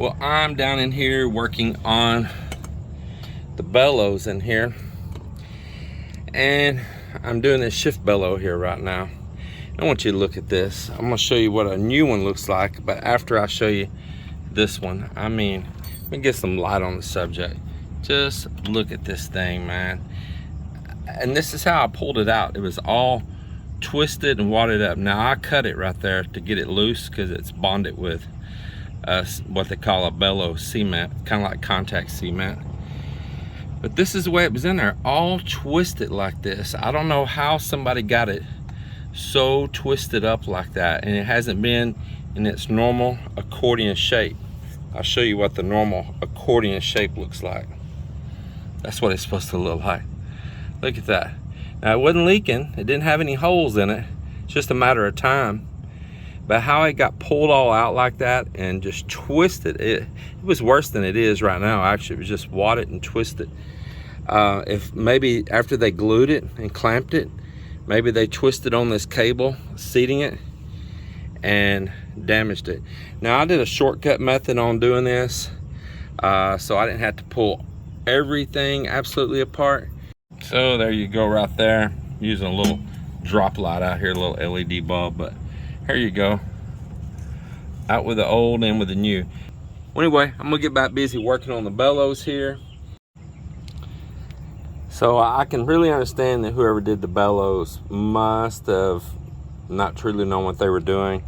Well, I'm down in here working on the bellows in here, and I'm doing this shift bellow here right now. I want you to look at this. I'm gonna show you what a new one looks like, but after I show you this one, let me get some light on the subject. Just look at this thing, man. And this is how I pulled it out. It was all twisted and wadded up. Now I cut it right there to get it loose because it's bonded with what they call a Bellows cement, kind of like contact cement. But this is the way it was in there, all twisted like this. I don't know how somebody got it so twisted up like that, and it hasn't been in its normal accordion shape. I'll show you what the normal accordion shape looks like. That's what it's supposed to look like. Look at that. Now it wasn't leaking, it didn't have any holes in it, it's just a matter of time. But how it got pulled all out like that and just twisted, it was worse than it is right now. Actually, it was just wadded and twisted. If maybe after they glued it and clamped it, maybe they twisted on this cable seating it and damaged it. Now I did a shortcut method on doing this, so I didn't have to pull everything absolutely apart. So there you go right there, using a little drop light out here, a little LED bulb, but here you go, out with the old and with the new. Well, anyway, I'm gonna get back busy working on the bellows here. So I can really understand that whoever did the bellows must have not truly known what they were doing,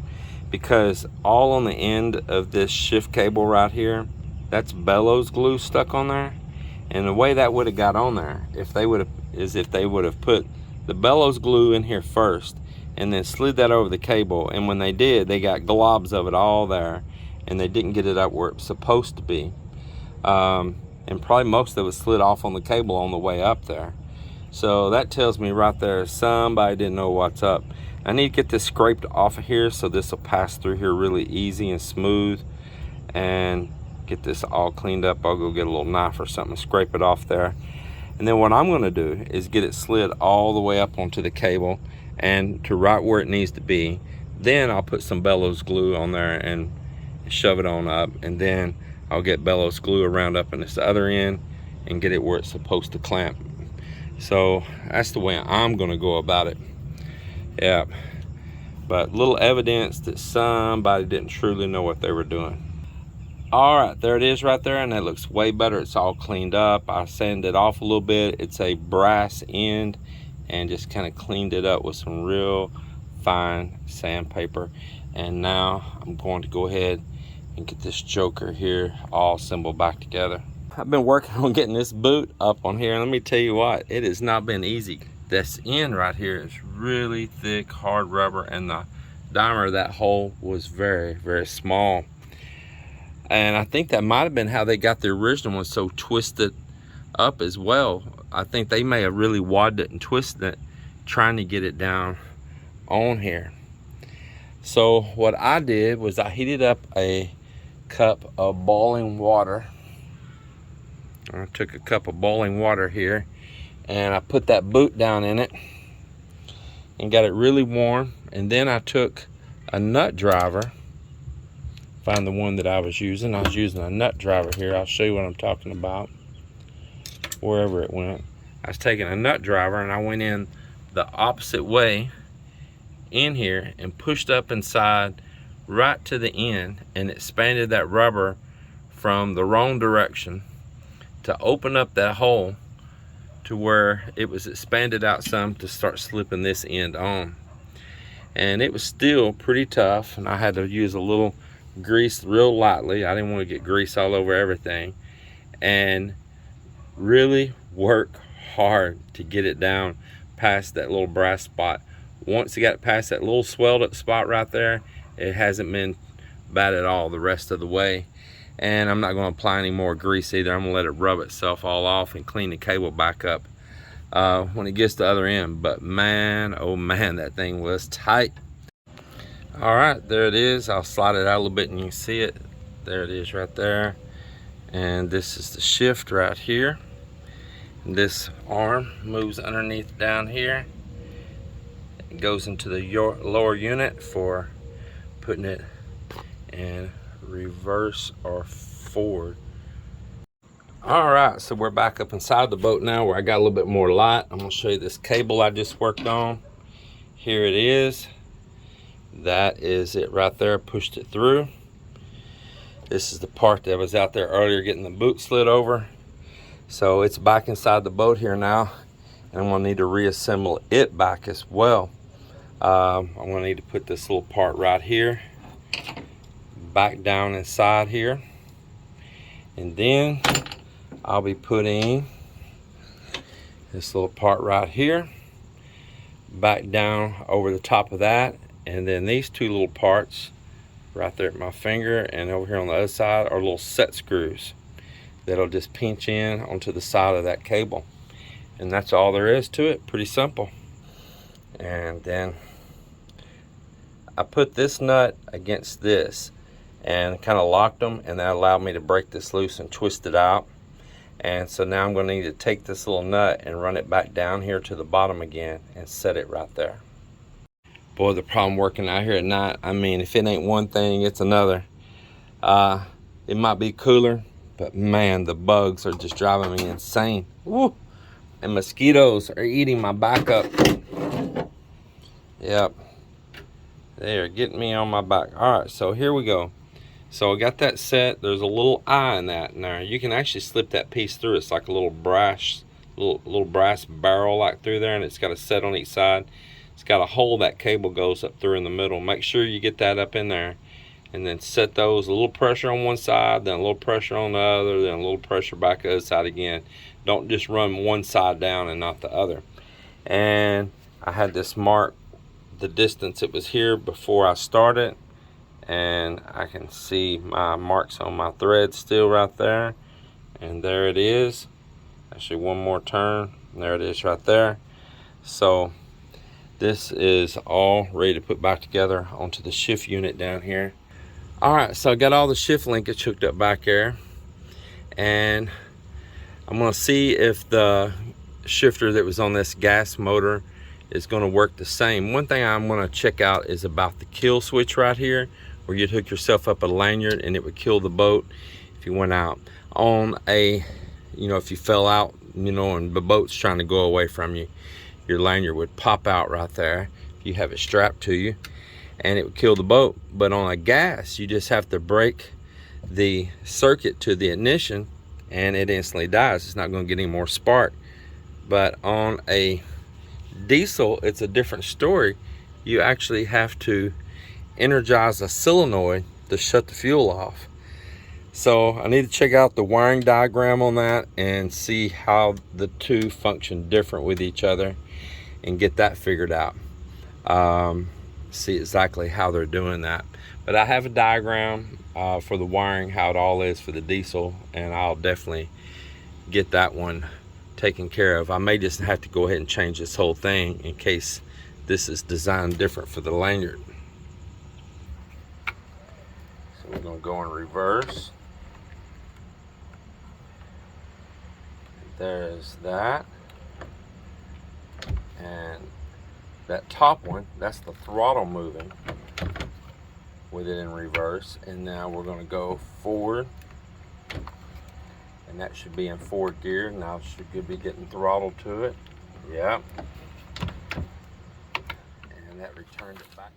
because all on the end of this shift cable right here, that's bellows glue stuck on there. And the way that would have got on there, if they would have put the bellows glue in here first and then slid that over the cable, and when they did, they got globs of it all there, and they didn't get it up where it's supposed to be. And probably most of it slid off on the cable on the way up there. So that tells me right there, somebody didn't know what's up. I need to get this scraped off of here so this will pass through here really easy and smooth, and get this all cleaned up. I'll go get a little knife or something, scrape it off there. And then what I'm gonna do is get it slid all the way up onto the cable and to right where it needs to be. Then I'll put some bellows glue on there and shove it on up, and then I'll get bellows glue around up in this other end and get it where it's supposed to clamp. So that's the way I'm gonna go about it. Yeah, but little evidence that somebody didn't truly know what they were doing. All right, there it is right there, and that looks way better. It's all cleaned up. I sanded it off a little bit. It's a brass end, and just kind of cleaned it up with some real fine sandpaper. And now I'm going to go ahead and get this joker here all assembled back together. I've been working on getting this boot up on here, and let me tell you what, it has not been easy. This end right here is really thick, hard rubber, and the diameter of that hole was very, very small. And I think that might have been how they got the original one so twisted up as well. I think they may have really wadded it and twisted it trying to get it down on here. So what I did was I heated up a cup of boiling water. I took a cup of boiling water here, and I put that boot down in it and got it really warm. And then I took a nut driver. Find the one that I was using. I was using a nut driver here. I'll show you what I'm talking about. Wherever it went, I was taking a nut driver, and I went in the opposite way in here and pushed up inside right to the end, and expanded that rubber from the wrong direction to open up that hole to where it was expanded out some to start slipping this end on. And it was still pretty tough, and I had to use a little grease real lightly. I didn't want to get grease all over everything, and really work hard to get it down past that little brass spot. Once it got past that little swelled up spot right there, it hasn't been bad at all the rest of the way. And I'm not going to apply any more grease either. I'm going to let it rub itself all off and clean the cable back up when it gets to the other end. But man, oh man, that thing was tight. All right, there it is. I'll slide it out a little bit and you can see it. There it is right there. And this is the shift right here. And this arm moves underneath down here. It goes into the lower unit for putting it in reverse or forward. All right, so we're back up inside the boat now where I got a little bit more light. I'm gonna show you this cable I just worked on. Here it is. That is it right there. Pushed it through. This is the part that was out there earlier getting the boot slid over. So it's back inside the boat here now, and I'm gonna need to reassemble it back as well. I'm gonna need to put this little part right here back down inside here, and then I'll be putting this little part right here back down over the top of that, and then these two little parts right there at my finger and over here on the other side are little set screws that'll just pinch in onto the side of that cable, and that's all there is to it. Pretty simple. And then I put this nut against this and kind of locked them, and that allowed me to break this loose and twist it out. And so now I'm going to need to take this little nut and run it back down here to the bottom again and set it right there. Boy, the problem working out here at night, I mean, if it ain't one thing, it's another. It might be cooler, but man, the bugs are just driving me insane. Woo! And mosquitoes are eating my back up. Yep, they are getting me on my back. All right, so here we go. So I got that set. There's a little eye in that. Now you can actually slip that piece through. It's like a little brass barrel like through there, and it's got a set on each side. It's got a hole that cable goes up through in the middle. Make sure you get that up in there, and then set those. A little pressure on one side, then a little pressure on the other, then a little pressure back the other side again. Don't just run one side down and not the other. And I had this mark the distance it was here before I started, and I can see my marks on my thread still right there, and there it is. Actually, one more turn, and there it is right there. So this is all ready to put back together onto the shift unit down here. All right, so I got all the shift linkage hooked up back there, and I'm gonna see if the shifter that was on this gas motor is gonna work the same. One thing I'm gonna check out is about the kill switch right here, where you'd hook yourself up a lanyard and it would kill the boat if you went out on a, you know, if you fell out, you know, and the boat's trying to go away from you, your lanyard would pop out right there if you have it strapped to you, and it would kill the boat. But on a gas, you just have to break the circuit to the ignition and it instantly dies. It's not going to get any more spark. But on a diesel, it's a different story. You actually have to energize a solenoid to shut the fuel off. So I need to check out the wiring diagram on that and see how the two function different with each other and get that figured out. See exactly how they're doing that. But I have a diagram for the wiring, how it all is for the diesel, and I'll definitely get that one taken care of. I may just have to go ahead and change this whole thing in case this is designed different for the lanyard. So we're going to go in reverse. There's that. And that top one, that's the throttle moving with it in reverse. And now we're going to go forward, and that should be in forward gear. Now it should be getting throttle to it. Yep. And that returned it back.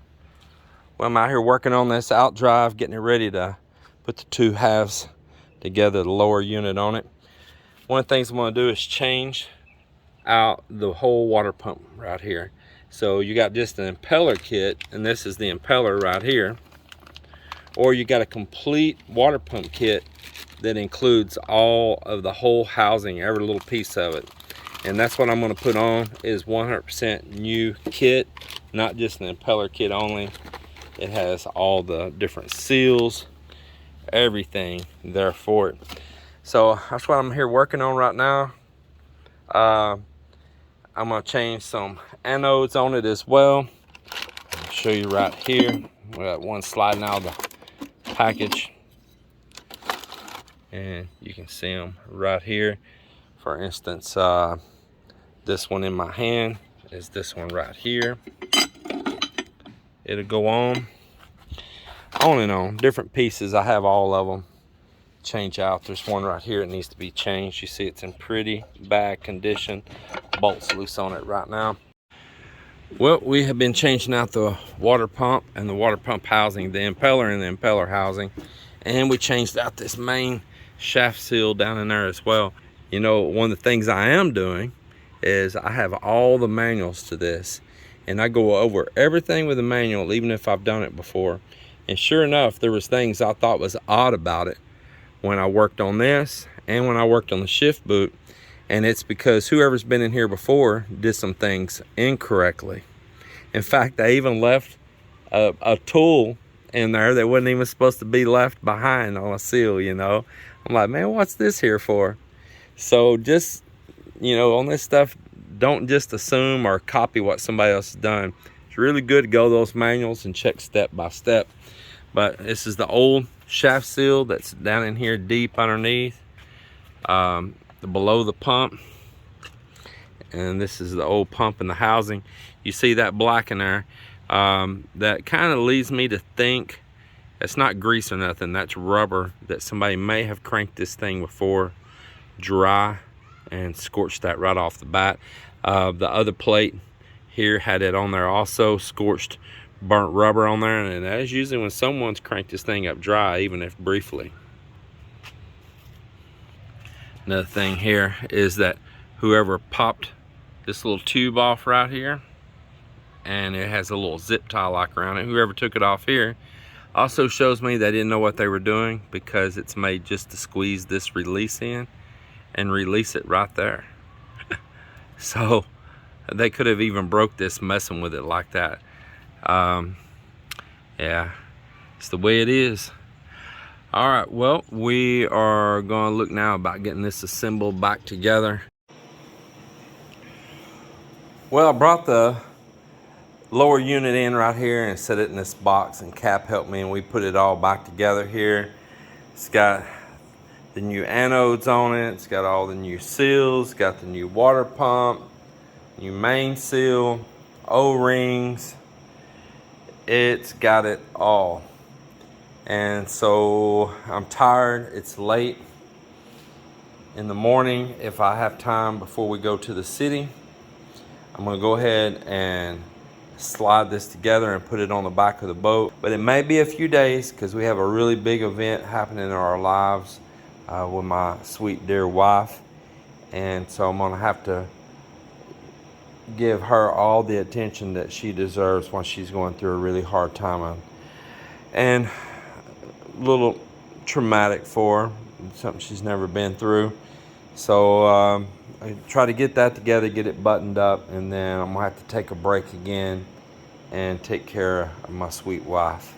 Well, I'm out here working on this out drive, getting it ready to put the two halves together, the lower unit on it. One of the things I'm going to do is change out the whole water pump right here. So you got just an impeller kit, and this is the impeller right here, or you got a complete water pump kit that includes all of the whole housing, every little piece of it. And that's what I'm going to put on, is 100% new kit, not just an impeller kit only. It has all the different seals, everything there for it. So that's what I'm here working on right now. I'm going to change some anodes on it as well. I'll show you right here. We got one sliding out of the package, and you can see them right here. For instance, this one in my hand is this one right here. It'll go on. on and on. Different pieces, I have all of them. Change out. There's one right here that needs to be changed. You see it's in pretty bad condition. Bolts loose on it right now. Well, we have been changing out the water pump and the water pump housing, the impeller and the impeller housing, and we changed out this main shaft seal down in there as well. You know, one of the things I am doing is I have all the manuals to this, and I go over everything with the manual, even if I've done it before. And sure enough, there was things I thought was odd about it when I worked on this and when I worked on the shift boot. And it's because whoever's been in here before did some things incorrectly. In fact, they even left a tool in there that wasn't even supposed to be left behind on a seal, you know. I'm like, man, what's this here for? So just, you know, on this stuff, don't just assume or copy what somebody else has done. It's really good to go those manuals and check step by step. But this is the old shaft seal that's down in here deep underneath, below the pump. And this is the old pump and the housing. You see that black in there. That kind of leads me to think it's not grease or nothing. That's rubber that somebody may have cranked this thing before dry and scorched that right off the bat. The other plate here had it on there also, scorched burnt rubber on there, and that is usually when someone's cranked this thing up dry, even if briefly. Another thing here is that whoever popped this little tube off right here, and it has a little zip tie lock around it, whoever took it off here also shows me they didn't know what they were doing, because it's made just to squeeze this release in and release it right there. So they could have even broke this messing with it like that. Yeah, it's the way it is. All right, well, we are going to look now about getting this assembled back together. Well, I brought the lower unit in right here and set it in this box, and Cap helped me, and we put it all back together here. It's got the new anodes on it. It's got all the new seals. Got the new water pump, new main seal, O-rings. It's got it all. And so I'm tired. It's late in the morning. If I have time before we go to the city, I'm gonna go ahead and slide this together and put it on the back of the boat. But it may be a few days, because we have a really big event happening in our lives with my sweet dear wife. And so I'm gonna have to give her all the attention that she deserves when she's going through a really hard time, and a little traumatic for her, something she's never been through. So I try to get that together, get it buttoned up, and then I'm gonna have to take a break again and take care of my sweet wife.